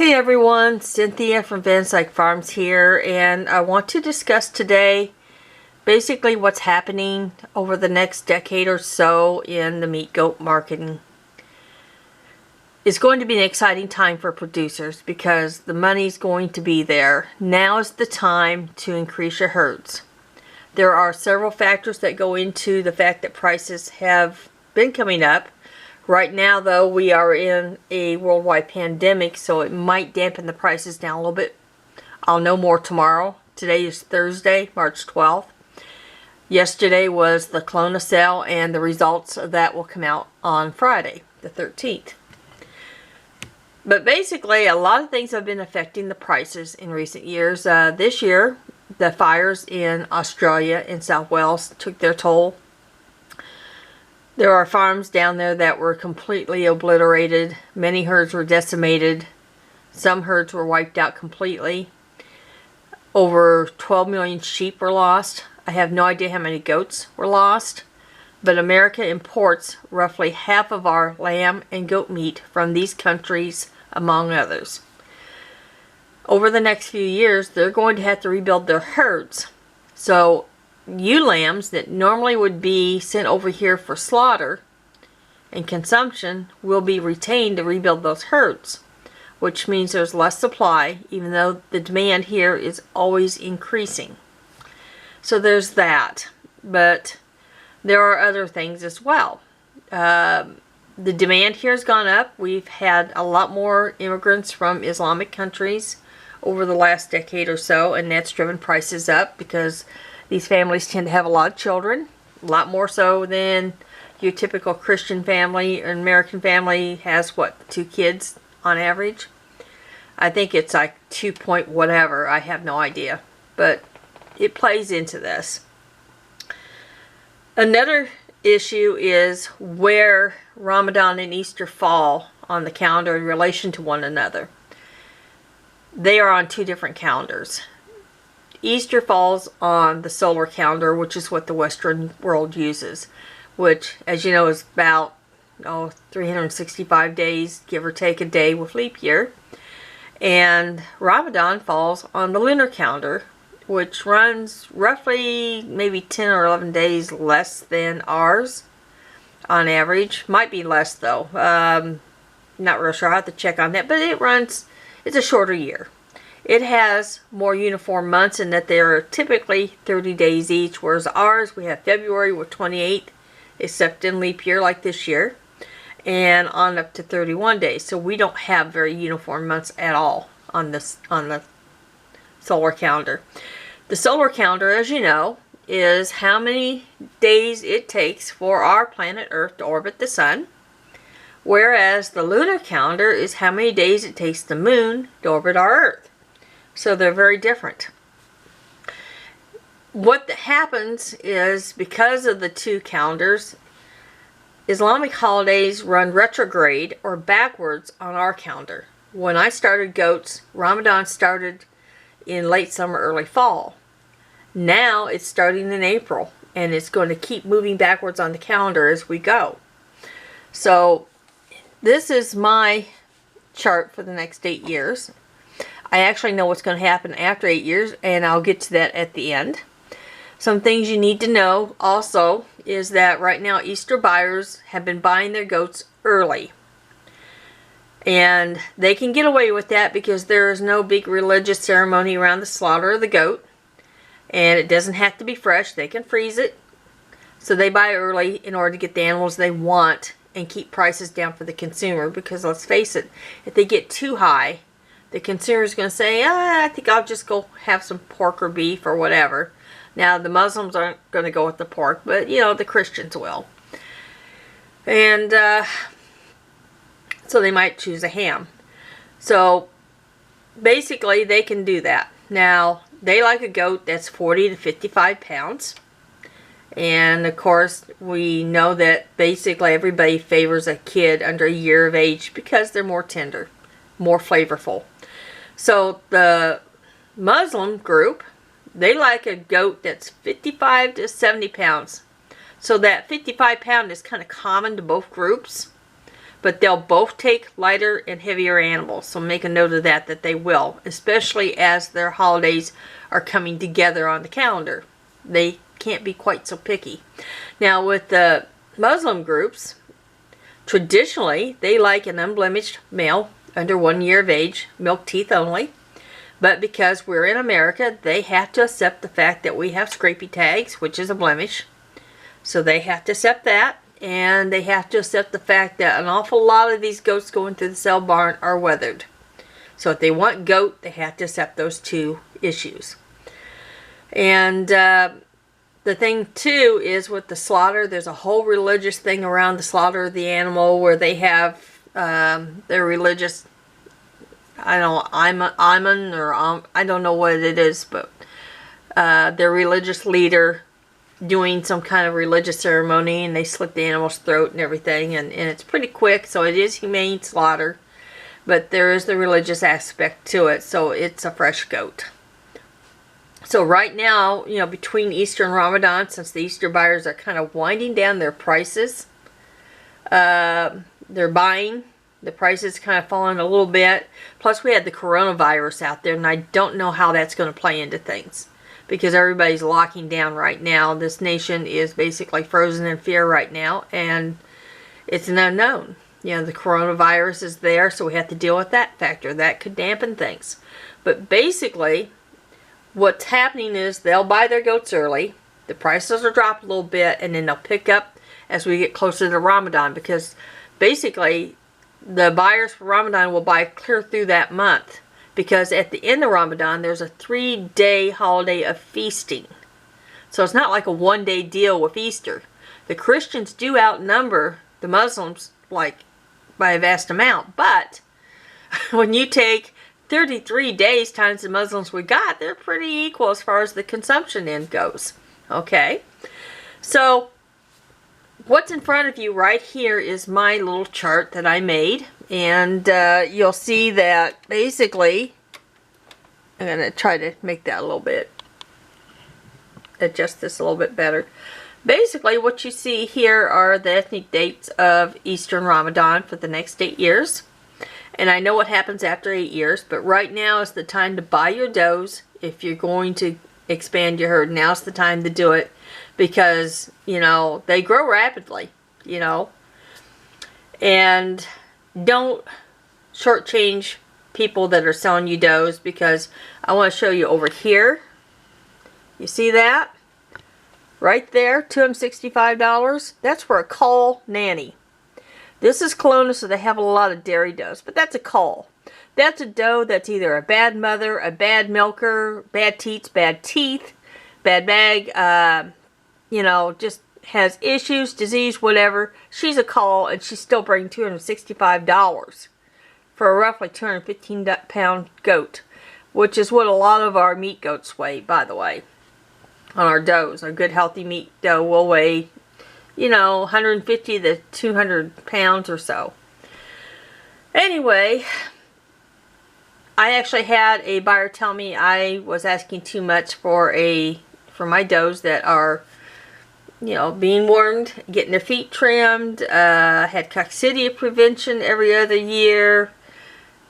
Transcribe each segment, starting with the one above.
Hey everyone, Cynthia from Van Dyke Farms here, and I want to discuss today basically what's happening over the next decade or so in the meat goat marketing. It's going to be an exciting time for producers because the money's going to be there. Now is the time to increase your herds. There are several factors that go into the fact that prices have been coming up. Right now, though, we are in a worldwide pandemic, so it might dampen the prices down a little bit. I'll know more tomorrow. Today is Thursday, March 12th. Yesterday was the Kelowna sale, and the results of that will come out on Friday, the 13th. But basically, a lot of things have been affecting the prices in recent years. This year, the fires in Australia and South Wales took their toll. There are farms down there that were completely obliterated. Many herds were decimated. Some herds were wiped out completely. Over 12 million sheep were lost. I have no idea how many goats were lost. But America imports roughly half of our lamb and goat meat from these countries, among others. Over the next few years, they're going to have to rebuild their herds. So ewe lambs that normally would be sent over here for slaughter and consumption will be retained to rebuild those herds, which means there's less supply, even though the demand here is always increasing. So there's that, but there are other things as well. The demand here has gone up. We've had a lot more immigrants from Islamic countries over the last decade or so, and that's driven prices up because these families tend to have a lot of children, a lot more so than your typical Christian family or American family has, what, 2 kids on average? I think it's like 2 point whatever, I have no idea, but it plays into this. Another issue is where Ramadan and Easter fall on the calendar in relation to one another. They are on 2 different calendars. Easter falls on the solar calendar, which is what the Western world uses, which, as you know, is about 365 days, give or take a day with leap year. And Ramadan falls on the lunar calendar, which runs roughly maybe 10 or 11 days less than ours on average. Might be less, though. Not real sure. I'll have to check on that, but it's a shorter year. It has more uniform months in that they are typically 30 days each, whereas ours, we have February with 28, except in leap year like this year, and on up to 31 days. So we don't have very uniform months at all on the solar calendar. The solar calendar, as you know, is how many days it takes for our planet Earth to orbit the sun, whereas the lunar calendar is how many days it takes the moon to orbit our Earth. So they're very different. What happens is, because of the 2 calendars, Islamic holidays run retrograde or backwards on our calendar. When I started goats, Ramadan started in late summer, early fall. Now it's starting in April, and it's going to keep moving backwards on the calendar as we go. So this is my chart for the next 8 years. I actually know what's going to happen after 8 years, and I'll get to that at the end. Some things you need to know also is that right now Easter buyers have been buying their goats early. And they can get away with that because there is no big religious ceremony around the slaughter of the goat. And it doesn't have to be fresh. They can freeze it. So they buy early in order to get the animals they want and keep prices down for the consumer. Because let's face it, if they get too high, the consumer is going to say, I think I'll just go have some pork or beef or whatever. Now, the Muslims aren't going to go with the pork, but, the Christians will. And so they might choose a ham. So basically, they can do that. Now, they like a goat that's 40 to 55 pounds. And, of course, we know that basically everybody favors a kid under a year of age because they're more tender, more flavorful. So the Muslim group, they like a goat that's 55 to 70 pounds. So that 55 pound is kind of common to both groups. but they'll both take lighter and heavier animals. So make a note of that they will, especially as their holidays are coming together on the calendar. They can't be quite so picky. Now with the Muslim groups, traditionally they like an unblemished male under 1 year of age, milk teeth only. But because we're in America, they have to accept the fact that we have scrapie tags, which is a blemish. So they have to accept that. And they have to accept the fact that an awful lot of these goats going through the sale barn are weathered. So if they want goat, they have to accept those two issues. And the thing too is with the slaughter, there's a whole religious thing around the slaughter of the animal where they have their religious, I don't know, Iman or I don't know what it is, but their religious leader doing some kind of religious ceremony, and they slit the animal's throat and everything, and it's pretty quick, so it is humane slaughter, but there is the religious aspect to it, so it's a fresh goat. So right now, you know, between Easter and Ramadan, since the Easter buyers are kind of winding down their prices, they're buying. The prices kind of falling a little bit. Plus we had the coronavirus out there, and I don't know how that's going to play into things. Because everybody's locking down right now. This nation is basically frozen in fear right now, and it's an unknown. You know, the coronavirus is there, so we have to deal with that factor. That could dampen things. But basically, what's happening is they'll buy their goats early. The prices will drop a little bit, and then they'll pick up as we get closer to Ramadan. Because basically, the buyers for Ramadan will buy clear through that month. Because at the end of Ramadan, there's a 3-day holiday of feasting. So it's not like a one-day deal with Easter. The Christians do outnumber the Muslims like by a vast amount. But when you take 33 days times the Muslims we got, they're pretty equal as far as the consumption end goes. Okay? So what's in front of you right here is my little chart that I made. And you'll see that basically, I'm going to try to make that a little bit, adjust this a little bit better. Basically what you see here are the ethnic dates of Easter and Ramadan for the next 8 years. And I know what happens after 8 years, but right now is the time to buy your does. If you're going to expand your herd, now's the time to do it. Because, you know, they grow rapidly, you know. And don't shortchange people that are selling you does, because I want to show you over here. You see that? Right there, $265. That's for a cull nanny. This is Kelowna, so they have a lot of dairy does, but that's a cull. That's a doe that's either a bad mother, a bad milker, bad teats, bad teeth, bad bag, you know, just has issues, disease, whatever. She's a cull, and she's still bringing $265 for a roughly 215-pound goat, which is what a lot of our meat goats weigh, by the way, on our does. A good healthy meat doe will weigh, you know, 150 to 200 pounds or so. Anyway, I actually had a buyer tell me I was asking too much for my does that are, you know, being wormed, getting their feet trimmed, had coccidia prevention every other year,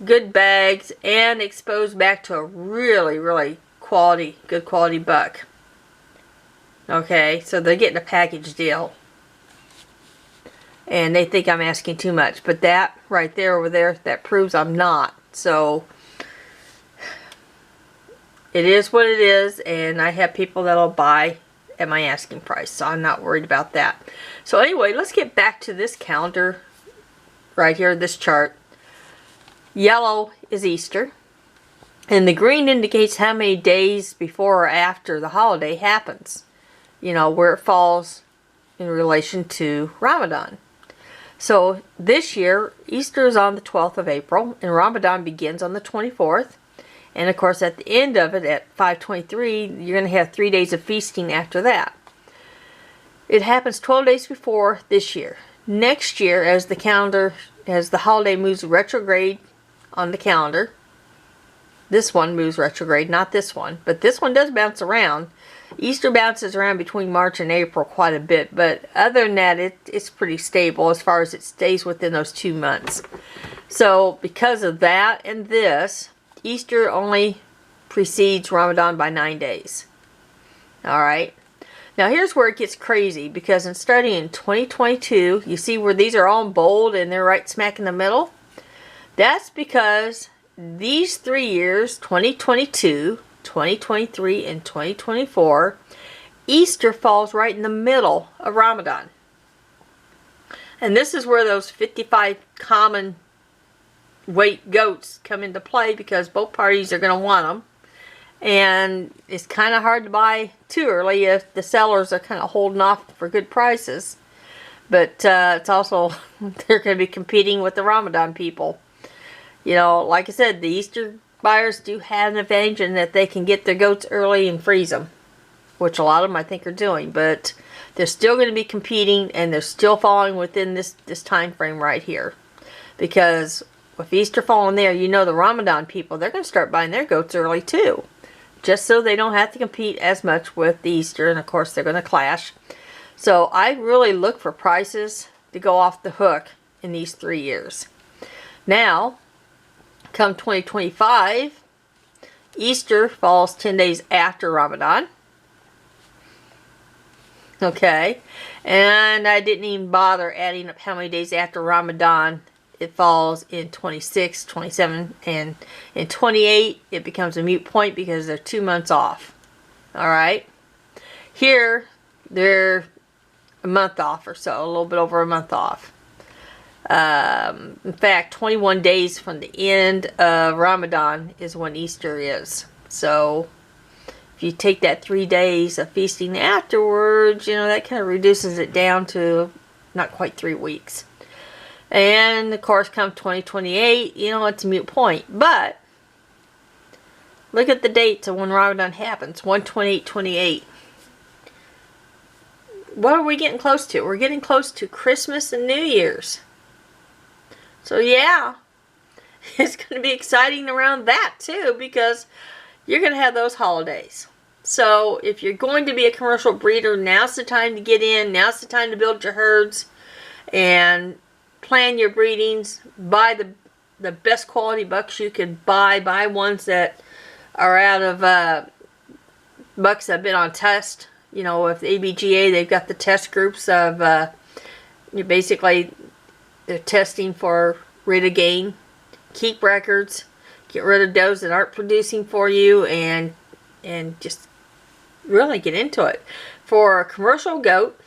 good bags, and exposed back to a really, really good quality buck. Okay, so they're getting a package deal. And they think I'm asking too much. But that right there over there, that proves I'm not. So it is what it is, and I have people that'll buy at my asking price, so I'm not worried about that. So anyway, let's get back to this calendar right here, this chart. Yellow is Easter, and the green indicates how many days before or after the holiday happens. You know, where it falls in relation to Ramadan. So this year, Easter is on the 12th of April, and Ramadan begins on the 24th. And of course, at the end of it, at 5/23, you're going to have 3 days of feasting after that. It happens 12 days before this year. Next year, as the holiday moves retrograde on the calendar, this one moves retrograde, not this one, but this one does bounce around. Easter bounces around between March and April quite a bit, but other than that, it's pretty stable as far as it stays within those 2 months. So because of that and this, Easter only precedes Ramadan by 9 days. Alright. Now here's where it gets crazy, because in studying 2022, you see where these are all in bold and they're right smack in the middle? That's because these 3 years, 2022, 2023, and 2024, Easter falls right in the middle of Ramadan. And this is where those 55 common weight goats come into play, because both parties are going to want them. And it's kind of hard to buy too early if the sellers are kind of holding off for good prices. But it's also, they're going to be competing with the Ramadan people. You know, like I said, the Easter buyers do have an advantage in that they can get their goats early and freeze them, which a lot of them I think are doing. But they're still going to be competing, and they're still falling within this time frame right here. Because with Easter falling there, you know the Ramadan people, they're going to start buying their goats early too. Just so they don't have to compete as much with the Easter, and of course they're going to clash. So I really look for prices to go off the hook in these 3 years. Now, come 2025, Easter falls 10 days after Ramadan. Okay, and I didn't even bother adding up how many days after Ramadan it falls in 26, 27, and in 28 it becomes a moot point because they're 2 months off. Alright, here they're a month off or so, a little bit over a month off. In fact, 21 days from the end of Ramadan is when Easter is. So if you take that 3 days of feasting afterwards, you know, that kind of reduces it down to not quite 3 weeks. And of course, come 2028, you know, it's a moot point. But look at the dates of when Ramadan happens, 1/28/28. What are we getting close to? We're getting close to Christmas and New Year's. So yeah, it's going to be exciting around that too, because you're going to have those holidays. So if you're going to be a commercial breeder, now's the time to get in. Now's the time to build your herds and plan your breedings. Buy the best quality bucks you can buy. Buy ones that are out of bucks that have been on test. You know, with ABGA, they've got the test groups of you basically, they're testing for rate of gain. Keep records. Get rid of those that aren't producing for you, and just really get into it. For a commercial goat,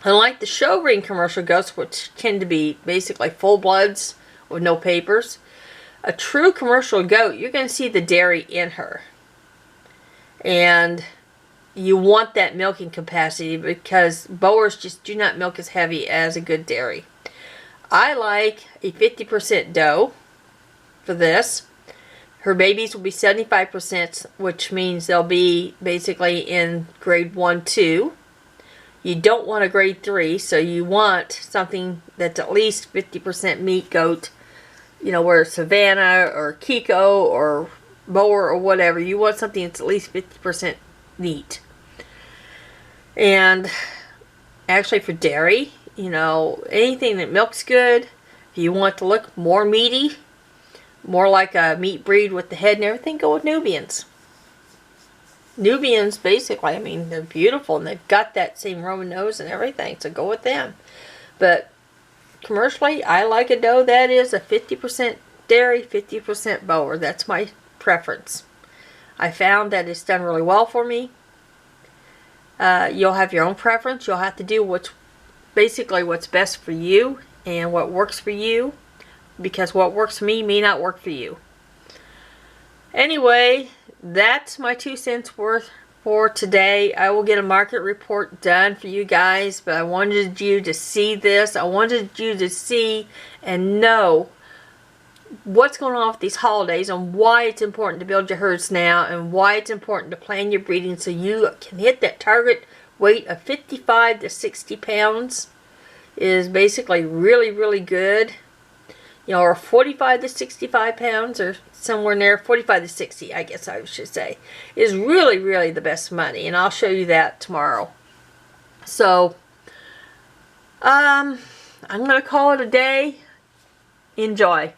unlike the show breeding commercial goats, which tend to be basically full bloods with no papers, a true commercial goat, you're going to see the dairy in her. And you want that milking capacity, because boers just do not milk as heavy as a good dairy. I like a 50% doe for this. Her babies will be 75%, which means they'll be basically in grade 1, 2. You don't want a grade 3, so you want something that's at least 50% meat goat. You know, where Savannah or Kiko or Boer or whatever. You want something that's at least 50% meat. And actually for dairy, you know, anything that milks good, if you want to look more meaty, more like a meat breed with the head and everything, go with Nubians. Nubians, basically, I mean, they're beautiful and they've got that same Roman nose and everything, so go with them. But commercially, I like a doe that is a 50% dairy, 50% Boer. That's my preference. I found that it's done really well for me. You'll have your own preference. You'll have to do what's best for you and what works for you, because what works for me may not work for you. Anyway, that's my 2 cents worth for today. I will get a market report done for you guys, but I wanted you to see this. I wanted you to see and know what's going on with these holidays and why it's important to build your herds now, and why it's important to plan your breeding so you can hit that target weight of 55 to 60 pounds is basically really, really good. or 45 to 65 pounds, or somewhere near 45 to 60, I guess I should say, is really, really the best money. And I'll show you that tomorrow. So, I'm going to call it a day. Enjoy.